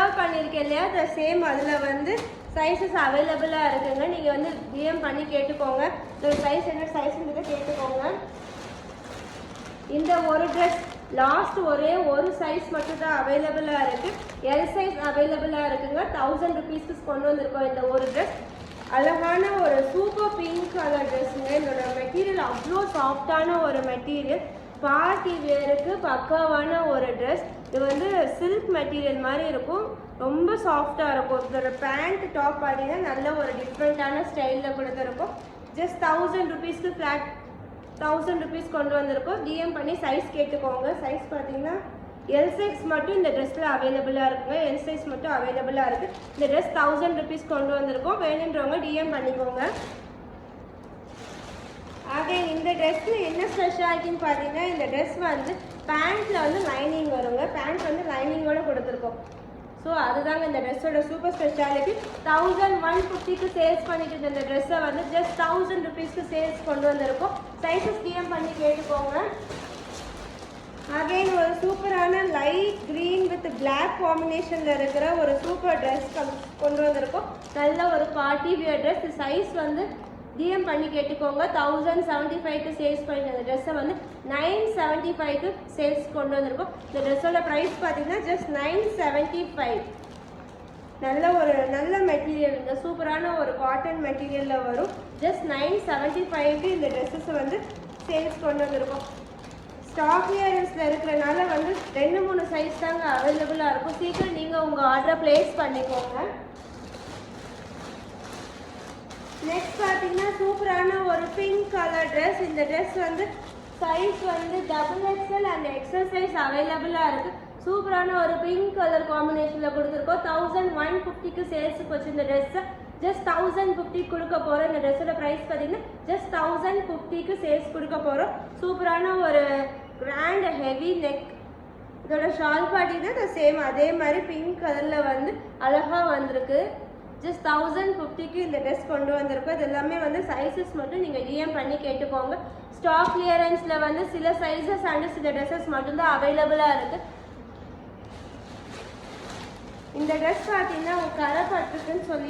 Wear பண்ணியிருக்கேன் இல்லையா, the same அதில் வந்து சைஸஸ் அவைலபிளாக இருக்குங்க. நீங்கள் வந்து டிஎம் பண்ணி கேட்டுக்கோங்க. இந்த சைஸ் என்ன சைஸ்ன்றதை கேட்டுக்கோங்க. இந்த ஒரு ட்ரெஸ் லாஸ்ட் ஒரே ஒரு சைஸ் மட்டும் தான் அவைலபிளாக இருக்குது. எல் சைஸ் அவைலபிளாக இருக்குங்க. 1000 rupeesக்கு கொண்டு வந்திருக்கோம் இந்த ஒரு ட்ரெஸ். அழகான ஒரு சூப்பர் பிங்க் கலர் ட்ரெஸ்ஸுங்க. இதோட மெட்டீரியல் அவ்வளோ சாஃப்டான ஒரு மெட்டீரியல். பார்ட்டி வேருக்கு பக்காவான ஒரு ட்ரெஸ். இது வந்து சில்க் மெட்டீரியல் மாதிரி இருக்கும், ரொம்ப சாஃப்டாக இருக்கும். இதோட பேண்ட் டாப் பார்த்தீங்கன்னா நல்ல ஒரு டிஃப்ரெண்ட்டான ஸ்டைலில் கொடுத்துருக்கும். ஜஸ்ட் 1000 rupeesக்கு ஃப்ளாட் 1000 rupees கொண்டு வந்திருக்கோம். டிஎம் பண்ணி சைஸ் கேட்டுக்கோங்க. சைஸ் பார்த்தீங்கன்னா எல் சைஸ் மட்டும் இந்த ட்ரெஸ்ஸில் அவைலபிளாக இருக்குங்க. எல் சைஸ் மட்டும் அவைலபிளாக இருக்குது. இந்த ட்ரெஸ் 1000 rupees கொண்டு வந்திருக்கோம். வேணுன்றவங்க டிஎம் பண்ணிக்கோங்க. ஆகே இந்த ட்ரெஸ்ஸில் என்ன ஸ்பெஷாலிட்டின்னு பார்த்தீங்கன்னா, இந்த ட்ரெஸ் வந்து பேண்ட்டில் வந்து லைனிங் வருங்க. பேண்ட் வந்து லைனிங்கோடு கொடுத்துருக்கோம். ஸோ அதுதாங்க இந்த ட்ரெஸ்ஸோட சூப்பர் ஸ்பெஷாலிட்டி. 1150க்கு சேல்ஸ் பண்ணிட்டு இந்த ட்ரெஸ்ஸை வந்து ஜஸ்ட் 1000 rupeesக்கு சேல்ஸ் கொண்டு வந்திருக்கோம். சைஸஸ் டிஎம் பண்ணி கேட்டுக்கோங்க. அகைன் ஒரு சூப்பரான லைட் க்ரீன் வித் பிளாக் காம்பினேஷனில் இருக்கிற ஒரு சூப்பர் ட்ரெஸ் கொண்டு வந்திருக்கோம். நல்ல ஒரு பார்ட்டி வியர் ட்ரெஸ். சைஸ் வந்து டிஎம் பண்ணி கேட்டுக்கோங்க. 1075க்கு சேல்ஸ் பண்ணிட்டு அந்த ட்ரெஸ்ஸை வந்து 975க்கு சேல்ஸ் கொண்டு வந்திருக்கோம். இந்த ட்ரெஸ்ஸோட ப்ரைஸ் பார்த்தீங்கன்னா ஜஸ்ட் 975. நல்ல மெட்டீரியல், இந்த சூப்பரான ஒரு காட்டன் மெட்டீரியலில் வரும். ஜஸ்ட் 975க்கு இந்த ட்ரெஸ்ஸஸ் வந்து சேல்ஸ் கொண்டு வந்திருக்கோம். ஸ்டாக் கிளியரன்ஸில் இருக்கிறனால வந்து 2-3 சைஸ் தாங்க அவைலபிளாக இருக்கும். சீக்கிரம் நீங்கள் உங்கள் ஆர்டரை ப்ளேஸ் பண்ணிக்கோங்க. நெக்ஸ்ட் பார்த்தீங்கன்னா சூப்பரான ஒரு பிங்க் கலர் ட்ரெஸ். இந்த ட்ரெஸ் வந்து சைஸ் வந்து XXL அண்ட் எக்ஸல் சைஸ் அவைலபிளாக இருக்குது. சூப்பரான ஒரு பிங்க் கலர் காம்பினேஷனில் கொடுத்துருக்கோம். 1150க்கு சேல்ஸுக்கு வச்சு இந்த ட்ரெஸ்ஸை ஜஸ்ட் 1050 கொடுக்க போகிறோம். இந்த ட்ரெஸ்ஸோட ப்ரைஸ் பார்த்தீங்கன்னா ஜஸ்ட் 1050க்கு சேல்ஸ் கொடுக்க போகிறோம். சூப்பரான ஒரு கிராண்ட் ஹெவி நெக். இதோட ஷால் பார்த்தீங்கன்னா சேம் அதே மாதிரி பிங்க் கலரில் வந்து அழகாக வந்திருக்கு. ஜஸ்ட் 1050க்கு இந்த ட்ரெஸ் கொண்டு வந்திருக்கோம். இது எல்லாமே வந்து சைஸஸ் மட்டும் நீங்கள் டிஎம் பண்ணி கேட்டுக்கோங்க. ஸ்டாக் கிளியரன்ஸில் வந்து சில சைஸஸ் அண்ட் சில ட்ரெஸ்ஸஸ் மட்டும்தான் அவைலபிளாக இருக்குது. இந்த ட்ரெஸ் பார்த்தீங்கன்னா கரை பட்டுக்குன்னு சொல்லி